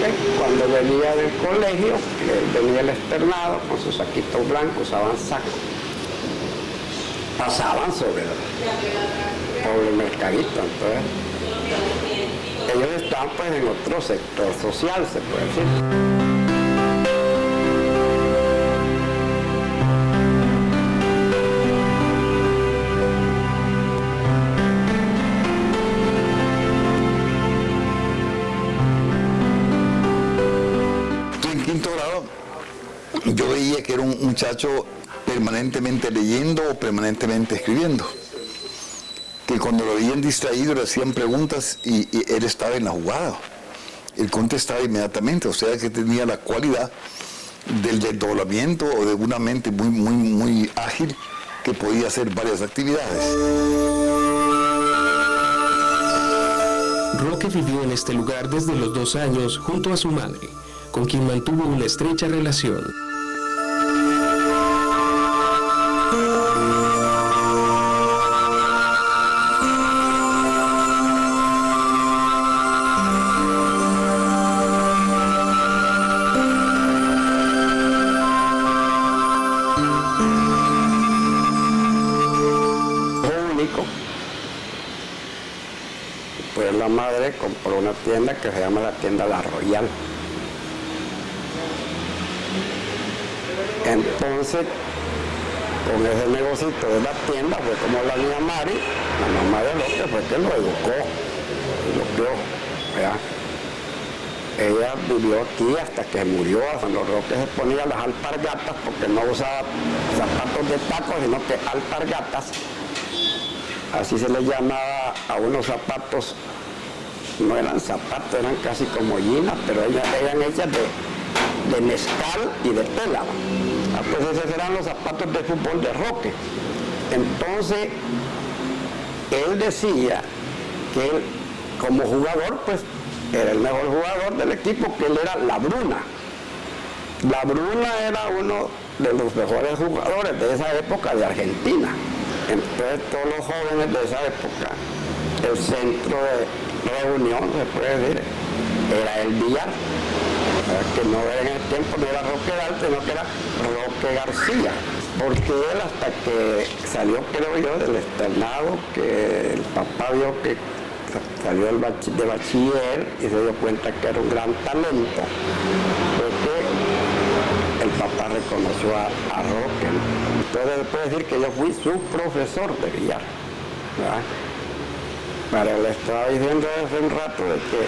Roque, cuando venía del colegio, que venía el externado con sus saquitos blancos, usaban saco, pasaban sobre el mercadito. Entonces, ellos estaban pues en otro sector social, se puede decir. Yo veía que era un muchacho permanentemente leyendo o permanentemente escribiendo, que cuando lo veían distraído le hacían preguntas y él estaba en la jugada, él contestaba inmediatamente, o sea que tenía la cualidad del desdoblamiento o de una mente muy ágil que podía hacer varias actividades. Roque vivió en este lugar desde los 2 años junto a su madre, con quien mantuvo una estrecha relación. Pues la madre compró una tienda que se llama la tienda La Royal. Entonces, con ese negocito de la tienda, fue como la niña Mari, la mamá de Roque, fue que lo educó y lo crió, ¿verdad? Ella vivió aquí hasta que murió, cuando Roque se ponía las alpargatas, porque no usaba zapatos de taco, sino que alpargatas. Así se le llamaba a unos zapatos, no eran zapatos, eran casi como llinas, pero eran hechas de mezcal y de tela. Pues esos eran los zapatos de fútbol de Roque. Entonces, él decía que él, como jugador, pues era el mejor jugador del equipo, que él era La Bruna. La Bruna era uno de los mejores jugadores de esa época de Argentina. Entonces todos los jóvenes de esa época, el centro de reunión, se puede decir, era el billar. Que no era en el tiempo, no era Roque Darte, sino que era Roque García. Porque él, hasta que salió, creo yo, del externado, que el papá vio que salió de bachiller y se dio cuenta que era un gran talento, porque el papá reconoció a Roque. Entonces puede decir que yo fui su profesor de billar, ¿verdad? Pero le estaba diciendo hace un rato de que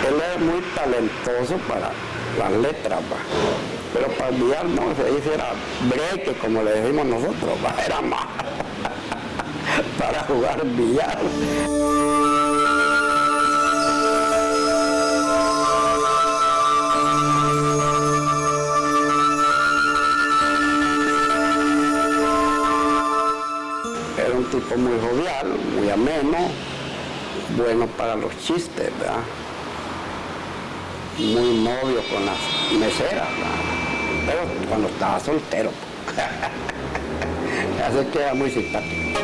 él es muy talentoso para las letras, ¿va? Pero para el billar no, se dice era breque, como le decimos nosotros, ¿va? Era más para jugar billar. Era un tipo muy jovial, muy ameno, bueno para los chistes, ¿verdad? Muy novio con las meseras, ¿verdad? Pero cuando estaba soltero, así que era muy simpático.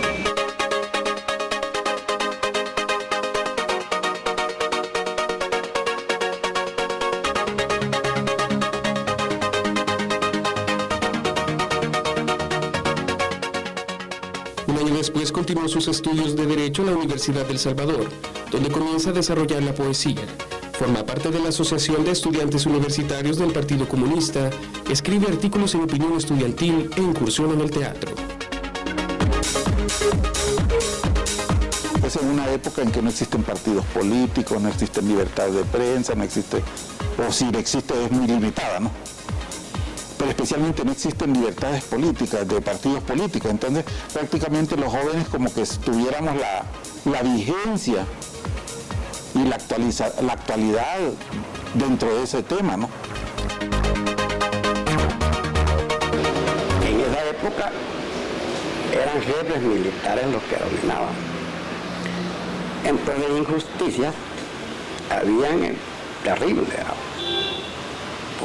Un año después continuó sus estudios de Derecho en la Universidad del Salvador, donde comienza a desarrollar la poesía. Forma parte de la Asociación de Estudiantes Universitarios del Partido Comunista, escribe artículos en opinión estudiantil e incursiona en el teatro. Es en una época en que no existen partidos políticos, no existen libertades de prensa, no existe, o si existe es muy limitada, ¿no? Pero especialmente no existen libertades políticas, de partidos políticos. Entonces, prácticamente los jóvenes como que tuviéramos la vigencia y la actualidad dentro de ese tema, ¿no? En esa época eran jefes militares los que dominaban. Entonces, injusticias habían terribles, ¿no?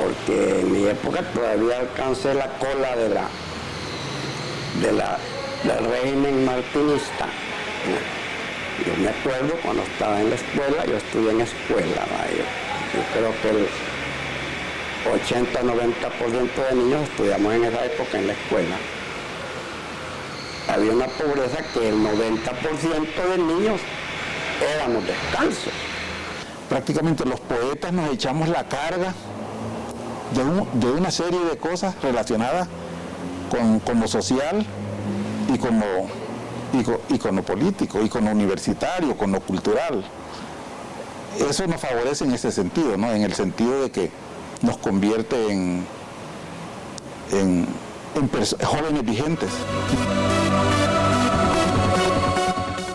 Porque en mi época todavía alcancé la cola del régimen martinista. Yo me acuerdo cuando estaba en la escuela, yo estudié en escuela, ¿no? Yo creo que el 80-90% de niños estudiamos en esa época en la escuela. Había una pobreza que el 90% de niños éramos descalzos. Prácticamente los poetas nos echamos la carga de una serie de cosas relacionadas con lo social y con lo político, y con lo universitario, con lo cultural. Eso nos favorece en ese sentido, ¿no? En el sentido de que nos convierte en jóvenes vigentes.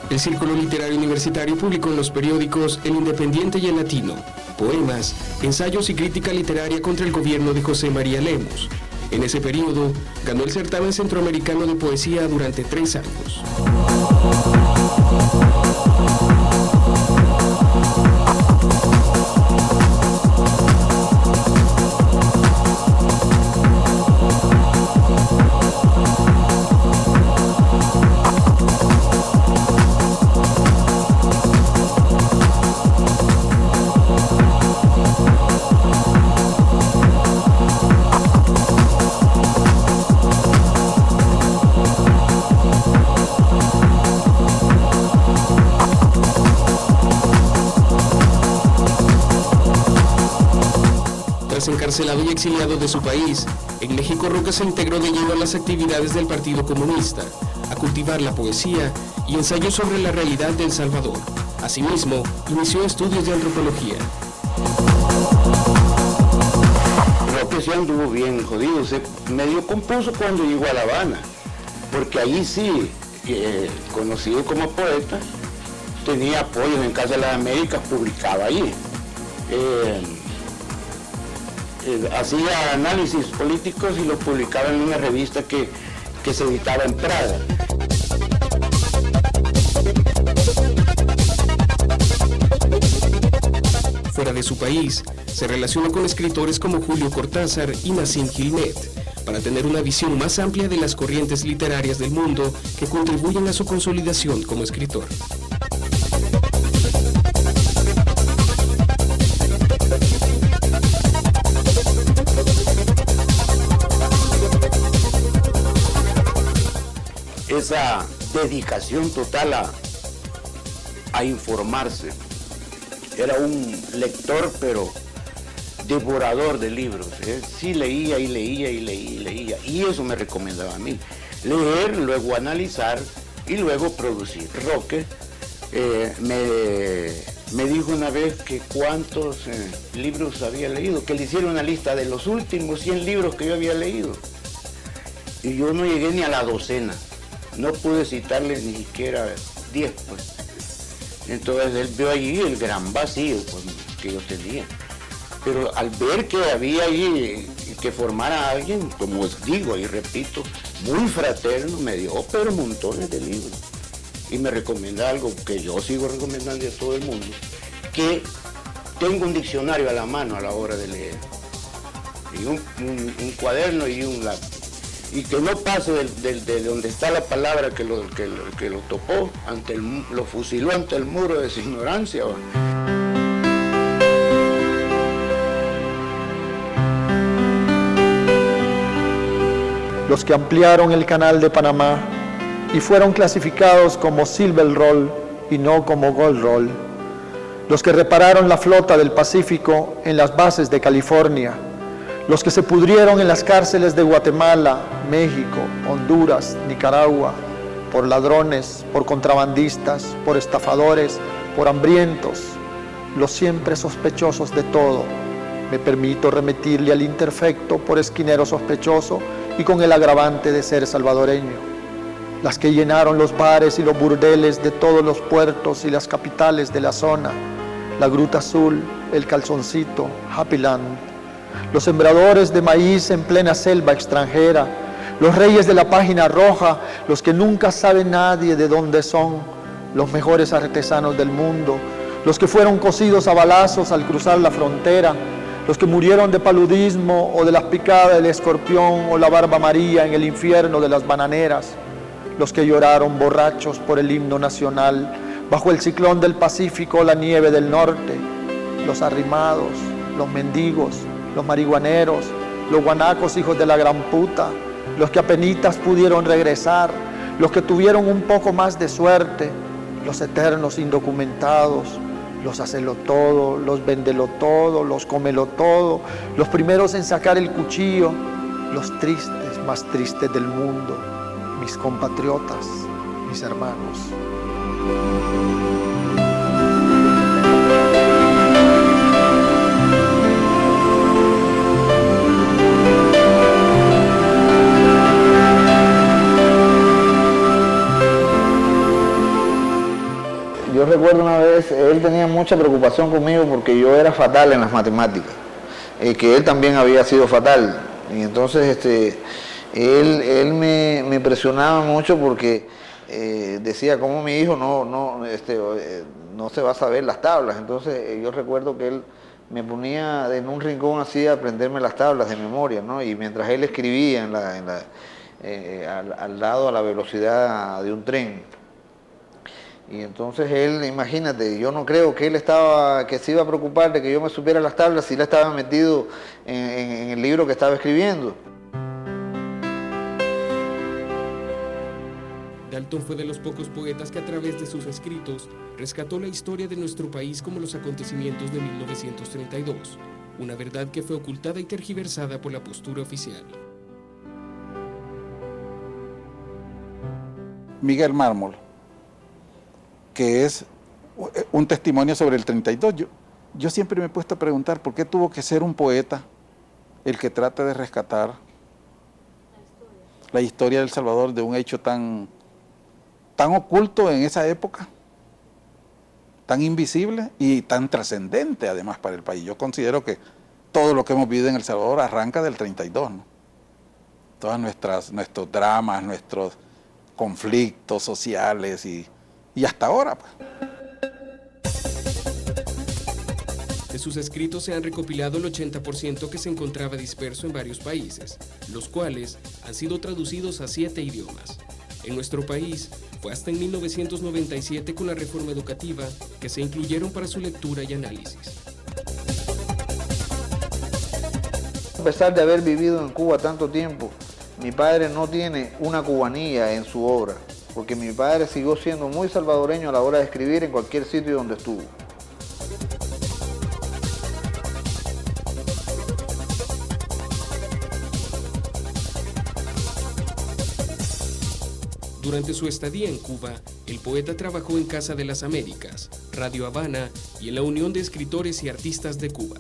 El Círculo Literario Universitario publicó en los periódicos El Independiente y El Latino poemas, ensayos y crítica literaria contra el gobierno de José María Lemus. En ese periodo, ganó el certamen centroamericano de poesía durante 3 años. Encarcelado y exiliado de su país, en México Roca se integró de lleno a las actividades del Partido Comunista, a cultivar la poesía y ensayos sobre la realidad de El Salvador. Asimismo, inició estudios de antropología. Roca sí anduvo bien jodido, se medio compuso cuando llegó a La Habana, porque allí sí, conocido como poeta, tenía apoyos en Casa de las Américas, publicaba allí. Hacía análisis políticos y lo publicaba en una revista que se editaba en Praga. Fuera de su país, se relacionó con escritores como Julio Cortázar y Nassim Hikmet, para tener una visión más amplia de las corrientes literarias del mundo que contribuyen a su consolidación como escritor. Esa dedicación total a informarse. Era un lector, pero devorador de libros. Sí leía y leía y leía y leía. Y eso me recomendaba a mí. Leer, luego analizar y luego producir. Roque me dijo una vez que cuántos libros había leído, que le hiciera una lista de los últimos 100 libros que yo había leído. Y yo no llegué ni a la docena. No pude citarles ni siquiera 10, pues. Entonces él vio allí el gran vacío, pues, que yo tenía. Pero al ver que había allí que formar a alguien, como digo y repito, muy fraterno, me dio pero montones de libros. Y me recomienda algo que yo sigo recomendando a todo el mundo, que tenga un diccionario a la mano a la hora de leer. Y un cuaderno y un lápiz. Y que no pase de donde está la palabra que lo topó, lo fusiló ante el muro de su ignorancia. Los que ampliaron el canal de Panamá y fueron clasificados como Silver Roll y no como Gold Roll. Los que repararon la flota del Pacífico en las bases de California. Los que se pudrieron en las cárceles de Guatemala, México, Honduras, Nicaragua, por ladrones, por contrabandistas, por estafadores, por hambrientos, los siempre sospechosos de todo. Me permito remitirle al imperfecto por esquinero sospechoso y con el agravante de ser salvadoreño. Las que llenaron los bares y los burdeles de todos los puertos y las capitales de la zona, la Gruta Azul, el Calzoncito, Happyland. Los sembradores de maíz en plena selva extranjera, los reyes de la página roja, los que nunca sabe nadie de dónde son, los mejores artesanos del mundo, los que fueron cosidos a balazos al cruzar la frontera, los que murieron de paludismo o de las picadas del escorpión o la barba amarilla en el infierno de las bananeras, los que lloraron borrachos por el himno nacional, bajo el ciclón del Pacífico o la nieve del norte, los arrimados, los mendigos, los marihuaneros, los guanacos hijos de la gran puta, los que apenitas pudieron regresar, los que tuvieron un poco más de suerte, los eternos indocumentados, los hacelo todo, los vendelo todo, los comelo todo, los primeros en sacar el cuchillo, los tristes, más tristes del mundo, mis compatriotas, mis hermanos. Yo recuerdo una vez, él tenía mucha preocupación conmigo porque yo era fatal en las matemáticas, que él también había sido fatal. Y entonces él me presionaba mucho porque decía, ¿cómo mi hijo no se va a saber las tablas? Entonces yo recuerdo que él me ponía en un rincón así a aprenderme las tablas de memoria, ¿no? Y mientras él escribía al lado a la velocidad de un tren. Y entonces él, imagínate, yo no creo que que se iba a preocupar de que yo me supiera las tablas si él estaba metido en el libro que estaba escribiendo. Dalton fue de los pocos poetas que a través de sus escritos rescató la historia de nuestro país como los acontecimientos de 1932, una verdad que fue ocultada y tergiversada por la postura oficial. Miguel Mármol, que es un testimonio sobre el 32. Yo siempre me he puesto a preguntar por qué tuvo que ser un poeta el que trate de rescatar la historia del Salvador de un hecho tan oculto en esa época, tan invisible y tan trascendente además para el país. Yo considero que todo lo que hemos vivido en El Salvador arranca del 32, ¿no? Todas nuestros dramas, nuestros conflictos sociales y hasta ahora, pues. De sus escritos se han recopilado el 80% que se encontraba disperso en varios países, los cuales han sido traducidos a 7 idiomas. En nuestro país fue hasta en 1997 con la reforma educativa que se incluyeron para su lectura y análisis. A pesar de haber vivido en Cuba tanto tiempo, mi padre no tiene una cubanía en su obra, porque mi padre siguió siendo muy salvadoreño a la hora de escribir en cualquier sitio donde estuvo. Durante su estadía en Cuba, el poeta trabajó en Casa de las Américas, Radio Habana y en la Unión de Escritores y Artistas de Cuba.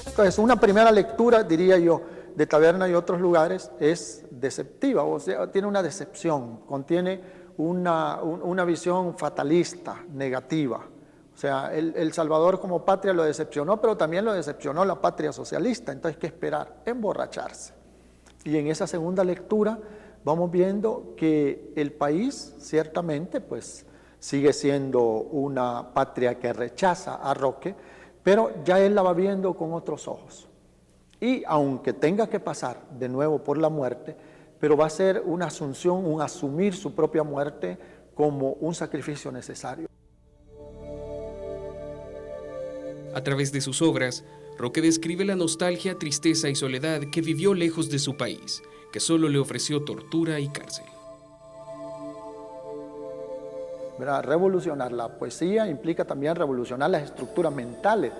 Entonces, una primera lectura, diría yo, de Taberna y otros lugares es deceptiva, o sea, tiene una decepción, contiene una visión fatalista, negativa. O sea, El Salvador como patria lo decepcionó, pero también lo decepcionó la patria socialista. Entonces, ¿qué esperar? Emborracharse. Y en esa segunda lectura vamos viendo que el país ciertamente pues sigue siendo una patria que rechaza a Roque, pero ya él la va viendo con otros ojos. Y aunque tenga que pasar de nuevo por la muerte, pero va a ser una asunción, un asumir su propia muerte como un sacrificio necesario. A través de sus obras, Roque describe la nostalgia, tristeza y soledad que vivió lejos de su país, que solo le ofreció tortura y cárcel. Revolucionar la poesía implica también revolucionar las estructuras mentales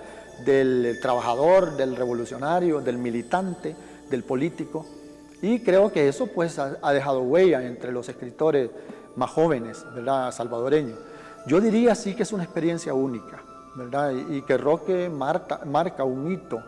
del trabajador, del revolucionario, del militante, del político. Y creo que eso pues ha dejado huella entre los escritores más jóvenes, ¿verdad?, salvadoreños. Yo diría sí que es una experiencia única, ¿verdad? Y que Roque marca un hito.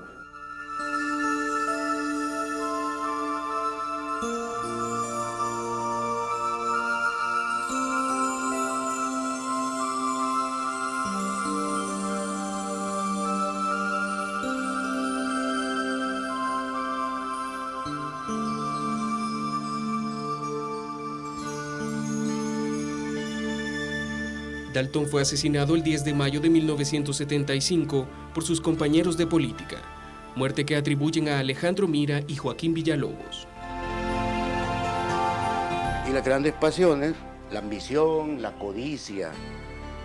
Dalton fue asesinado el 10 de mayo de 1975 por sus compañeros de política, muerte que atribuyen a Alejandro Mira y Joaquín Villalobos. las grandes pasiones, la ambición, la codicia,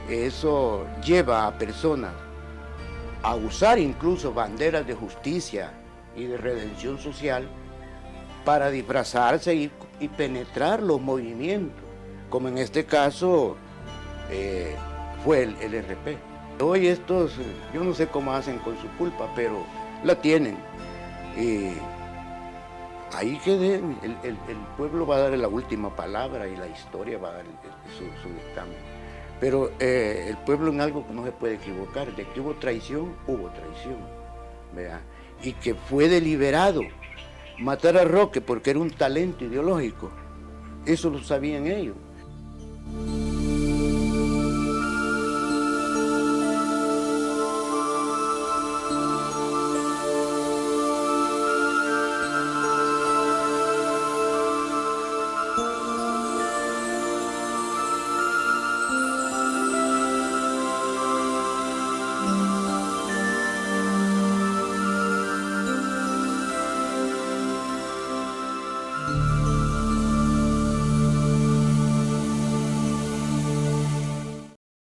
eso lleva a personas a usar incluso banderas de justicia y de redención social para disfrazarse y penetrar los movimientos, como en este caso fue el RP. Hoy estos, yo no sé cómo hacen con su culpa, pero la tienen. Ahí quede, el pueblo va a dar la última palabra y la historia va a dar su dictamen. Pero el pueblo en algo no se puede equivocar, de que hubo traición, ¿verdad? Y que fue deliberado matar a Roque porque era un talento ideológico, eso lo sabían ellos.